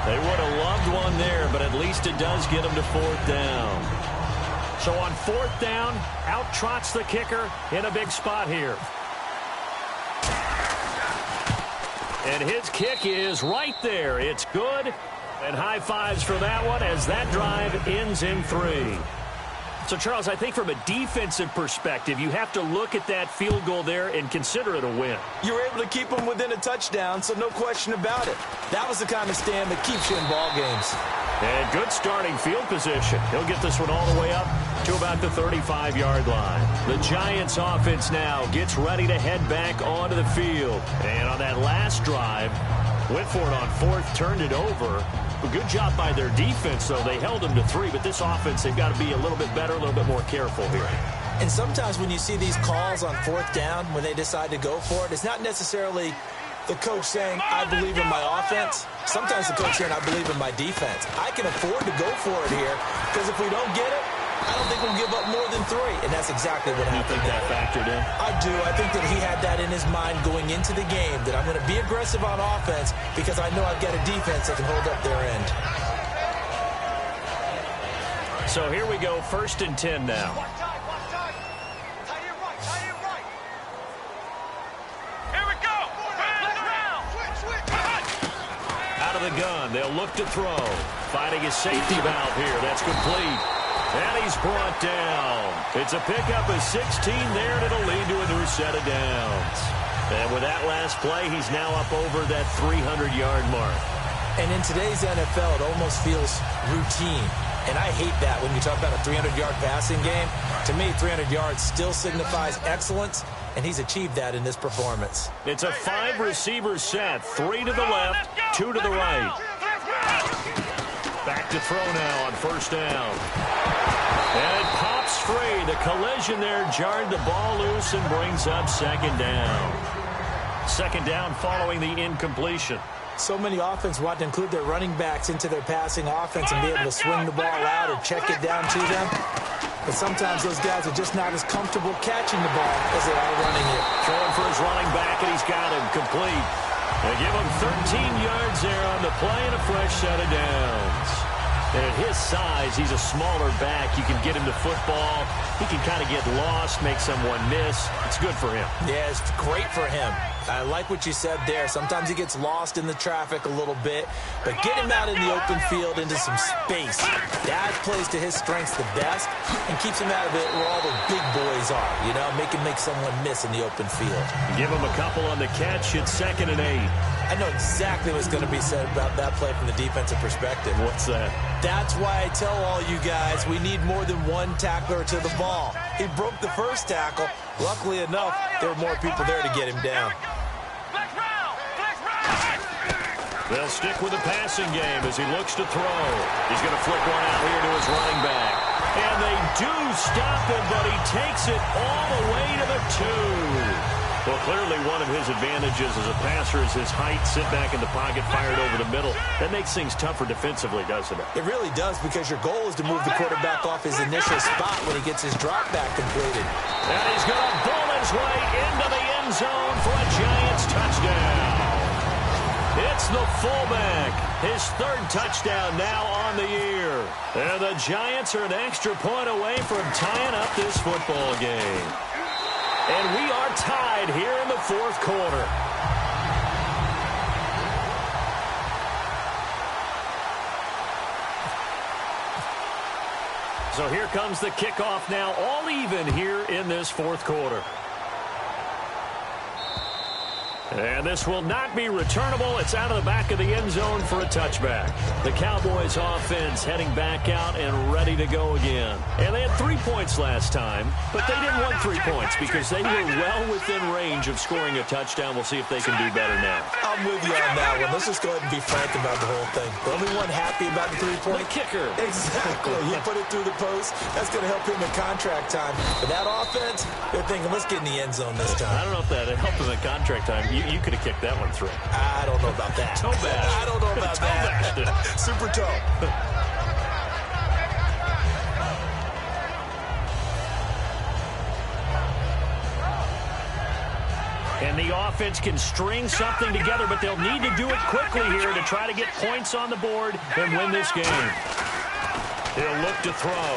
They would have loved one there, but at least it does get them to 4th down. So on 4th down, out trots the kicker in a big spot here. And his kick is right there. It's good. And high fives for that one as that drive ends in 3. So, Charles, I think from a defensive perspective, you have to look at that field goal there and consider it a win. You were able to keep them within a touchdown, so no question about it. That was the kind of stand that keeps you in ball games. And good starting field position. He'll get this one all the way up to about the 35-yard line. The Giants offense now gets ready to head back onto the field. And on that last drive, went for it on 4th, turned it over. A good job by their defense, though. They held them to 3, but this offense, they've got to be a little bit better, a little bit more careful here. And sometimes when you see these calls on 4th down, when they decide to go for it, it's not necessarily the coach saying, I believe in my offense. Sometimes the coach saying, I believe in my defense. I can afford to go for it here, because if we don't get it, I don't think we'll give up more than 3, and that's exactly what happened. You think that factored in? I do. I think that he had that in his mind going into the game, that I'm going to be aggressive on offense because I know I've got a defense that can hold up their end. So here we go, 1st and 10 now. Here we go. Out of the gun, they'll look to throw. Finding his safety valve here. That's complete. And he's brought down. It's a pickup of 16 there, and it'll lead to a new set of downs. And with that last play, he's now up over that 300-yard mark. And in today's NFL, it almost feels routine. And I hate that when you talk about a 300-yard passing game. To me, 300 yards still signifies excellence, and he's achieved that in this performance. It's a 5-receiver set. 3 to the left, 2 to the right. Back to throw now on 1st down. And it pops free. The collision there jarred the ball loose and brings up 2nd down. 2nd down following the incompletion. So many offense want to include their running backs into their passing offense and be able to swing the ball out or check it down to them. but sometimes those guys are just not as comfortable catching the ball as they are running it. Throwing for his running back, and he's got him complete. They give him 13 yards there on the play and a fresh set of downs. And at his size, he's a smaller back. You can get him to football. He can kind of get lost, make someone miss. It's good for him. Yeah, it's great for him. I like what you said there. Sometimes he gets lost in the traffic a little bit, but get him out in the open field into some space. That plays to his strengths the best and keeps him out of it where all the big boys are, you know, make someone miss in the open field. Give him a couple on the catch. It's 2nd and 8. I know exactly what's going to be said about that play from the defensive perspective. What's that? That's why I tell all you guys we need more than one tackler to the ball. He broke the first tackle. Luckily enough, there were more people there to get him down. They'll stick with the passing game as he looks to throw. He's going to flick one out here to his running back. And they do stop him, but he takes it all the way to the 2. Well, clearly one of his advantages as a passer is his height. Sit back in the pocket, fired over the middle. That makes things tougher defensively, doesn't it? It really does, because your goal is to move the quarterback off his initial spot when he gets his drop back completed. And he's going to bull his way into the end zone for a Giants touchdown. It's the fullback. His 3rd touchdown now on the year. And the Giants are an extra point away from tying up this football game. And we are tied here in the 4th quarter. So here comes the kickoff now, all even here in this 4th quarter. And this will not be returnable. It's out of the back of the end zone for a touchback. The Cowboys offense heading back out and ready to go again. And they had 3 points last time, but they didn't want 3 points because they were well within range of scoring a touchdown. We'll see if they can do better now. I'm with you on that one. Let's just go ahead and be frank about the whole thing. The only one happy about the 3-point? The kicker. Exactly. He put it through the post. That's going to help him in contract time. But that offense, they're thinking, let's get in the end zone this time. I don't know if that helped him in contract time. You could have kicked that one through. I don't know about that. Toe bash. I don't know about that. Super toe. And the offense can string something together, but they'll need to do it quickly here to try to get points on the board and win this game. He'll look to throw.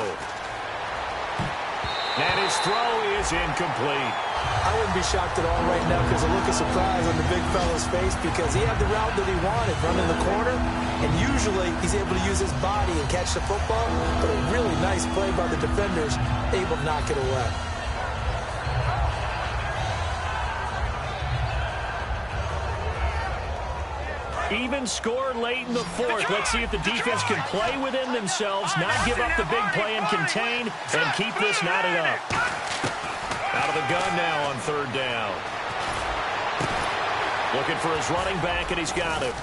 And his throw is incomplete. I wouldn't be shocked at all right now because a look of surprise on the big fella's face, because he had the route that he wanted, running the corner, and usually he's able to use his body and catch the football, but a really nice play by the defenders, able to knock it away. Even score late in the 4th. Let's see if the defense can play within themselves, not give up the big play and contain, and keep this knotted up. Out of the gun now on 3rd down. Looking for his running back, and he's got him.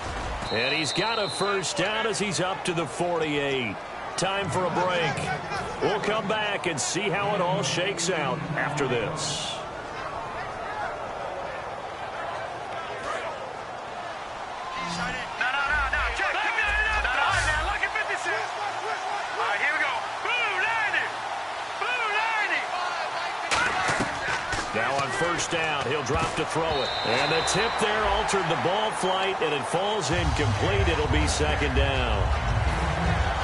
And he's got a 1st down as he's up to the 48. Time for a break. We'll come back and see how it all shakes out after this. Now on 1st down, he'll drop to throw it. And the tip there altered the ball flight, and it falls incomplete. It'll be 2nd down.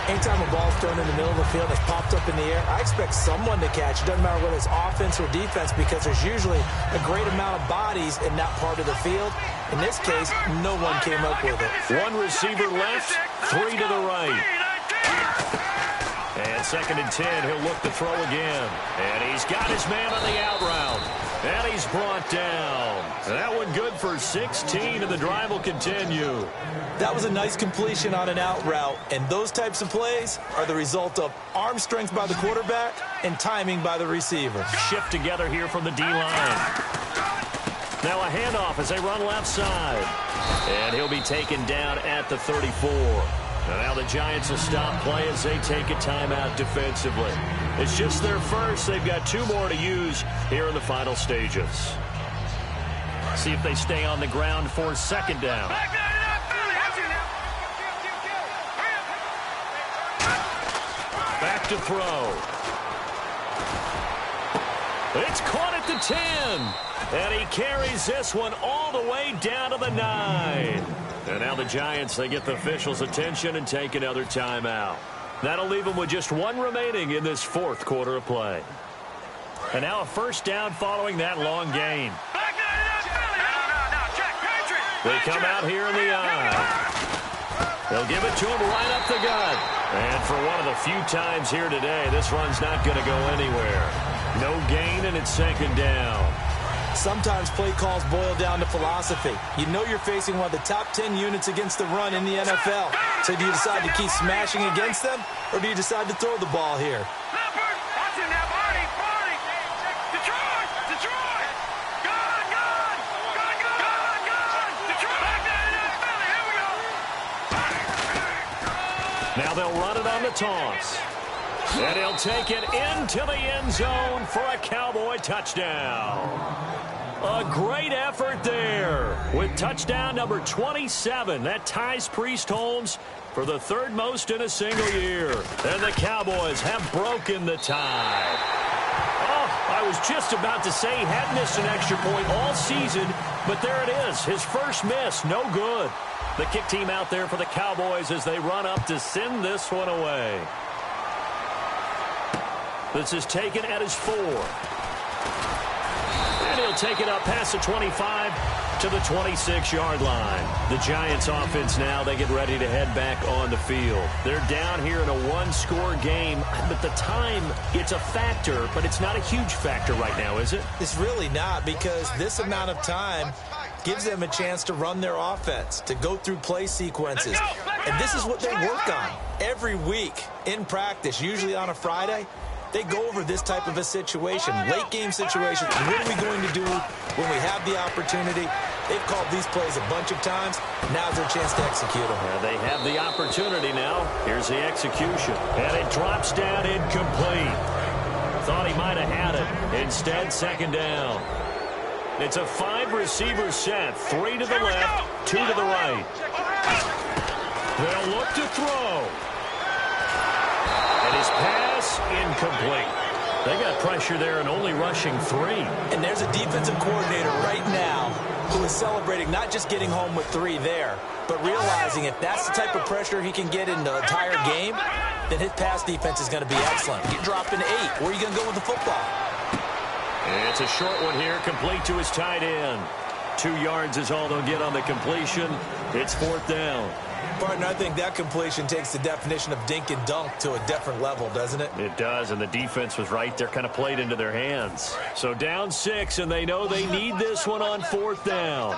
Anytime a ball's thrown in the middle of the field and it's popped up in the air, I expect someone to catch. It doesn't matter whether it's offense or defense, because there's usually a great amount of bodies in that part of the field. In this case, no one came up with it. One receiver left, 3 to the right. And 2nd and 10, he'll look to throw again. And he's got his man on the out route. And he's brought down. That one good for 16, and the drive will continue. That was a nice completion on an out route, and those types of plays are the result of arm strength by the quarterback and timing by the receiver. Shift together here from the D-line. Now a handoff as they run left side. And he'll be taken down at the 34. Now the Giants will stop play as they take a timeout defensively. It's just their first. They've got 2 more to use here in the final stages. See if they stay on the ground for 2nd down. Back to throw. It's caught at the 10. And he carries this one all the way down to the 9. And now the Giants, they get the officials' attention and take another timeout. That'll leave them with just one remaining in this fourth quarter of play. And now a first down following that long gain. They come out here in the eye. They'll give it to him right up the gut. And for one of the few times here today, this run's not going to go anywhere. No gain, and it's second down. Sometimes play calls boil down to philosophy. You know you're facing one of the top 10 units against the run in the NFL. So do you decide to keep smashing against them, or do you decide to throw the ball here? Now they'll run it on the toss. And he'll take it into the end zone for a Cowboy touchdown. A great effort there with touchdown number 27. That ties Priest Holmes for the third most in a single year. And the Cowboys have broken the tie. Oh, I was just about to say he had missed an extra point all season, but there it is. His first miss, no good. The kick team out there for the Cowboys as they run up to send this one away. This is taken at his 4. And he'll take it up past the 25 to the 26-yard line. The Giants offense now, they get ready to head back on the field. They're down here in a one-score game, but the time, it's a factor, but it's not a huge factor right now, is it? It's really not, because this amount of time gives them a chance to run their offense, to go through play sequences. And this is what they work on every week in practice, usually on a Friday. They go over this type of a situation, late game situation. What are we going to do when we have the opportunity? They've called these plays a bunch of times. Now's their chance to execute them. Yeah, they have the opportunity now. Here's the execution. And it drops down incomplete. Thought he might have had it. Instead, second down. It's a 5-receiver set. 3 to the left, 2 to the right. They'll look to throw. And his pass incomplete. They got pressure there and only rushing 3. And there's a defensive coordinator right now who is celebrating not just getting home with 3 there, but realizing if that's the type of pressure he can get in the entire game, then his pass defense is going to be excellent. You're dropping 8. Where are you going to go with the football? And it's a short one here, complete to his tight end. 2 yards is all they'll get on the completion. It's fourth down. Partner, I think that completion takes the definition of dink and dunk to a different level, doesn't it? It does, and the defense was right there, kind of played into their hands. So down 6, and they know they need this one on fourth down.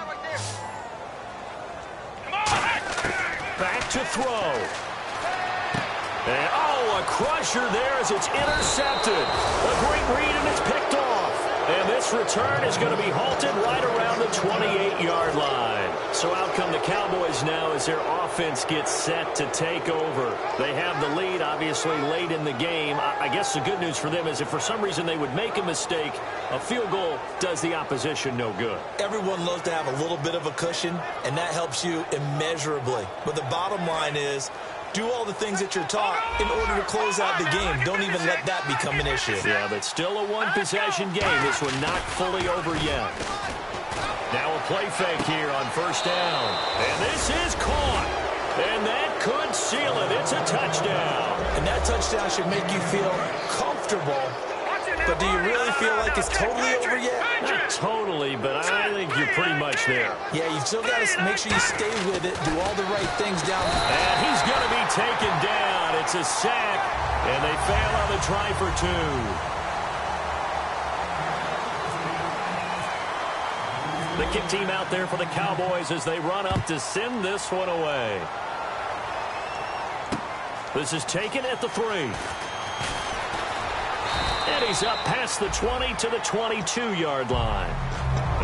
Back to throw. And, oh, a crusher there as it's intercepted. A great read, and it's picked off. And this return is going to be halted right around the 28-yard line. So out come the Cowboys now as their offense gets set to take over. They have the lead, obviously, late in the game. I guess the good news for them is if for some reason they would make a mistake, a field goal does the opposition no good. Everyone loves to have a little bit of a cushion, and that helps you immeasurably. But the bottom line is, do all the things that you're taught in order to close out the game. Don't even let that become an issue. Yeah, but still a one-possession game. This one not fully over yet. Now a play fake here on first down. And this is caught. And that could seal it. It's a touchdown. And that touchdown should make you feel comfortable. But do you really feel like it's totally over yet? Not totally, but I think you're pretty much there. Yeah, you've still got to make sure you stay with it, do all the right things down there. And he's going to be taken down. It's a sack, and they fail on the try for 2. The kick team out there for the Cowboys as they run up to send this one away. This is taken at the 3. And he's up past the 20 to the 22-yard line.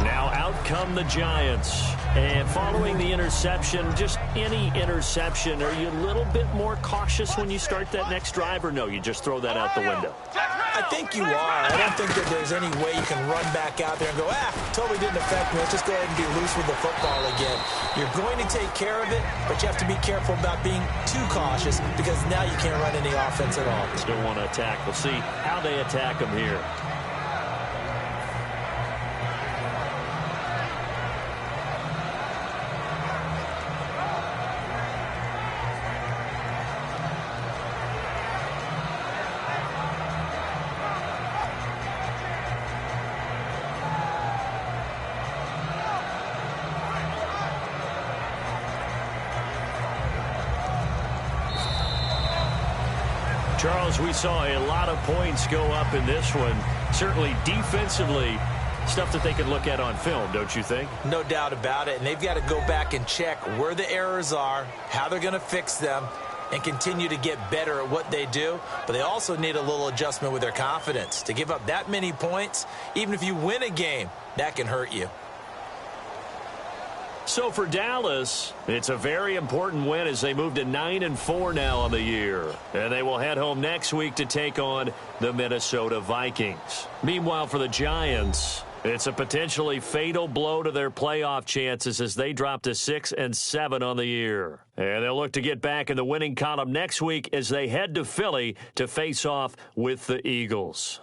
Now out come the Giants. And following the interception, just any interception, are you a little bit more cautious when you start that next drive, or no, you just throw that out the window? I think you are. I don't think that there's any way you can run back out there and go, totally didn't affect me. Let's just go ahead and be loose with the football again. You're going to take care of it, but you have to be careful about being too cautious because now you can't run any offense at all. Still want to attack. We'll see how they attack them here. Charles, we saw a lot of points go up in this one. Certainly defensively, stuff that they can look at on film, don't you think? No doubt about it. And they've got to go back and check where the errors are, how they're going to fix them, and continue to get better at what they do. But they also need a little adjustment with their confidence. To give up that many points, even if you win a game, that can hurt you. So for Dallas, it's a very important win as they move to 9-4 now on the year. And they will head home next week to take on the Minnesota Vikings. Meanwhile, for the Giants, it's a potentially fatal blow to their playoff chances as they drop to 6-7 on the year. And they'll look to get back in the winning column next week as they head to Philly to face off with the Eagles.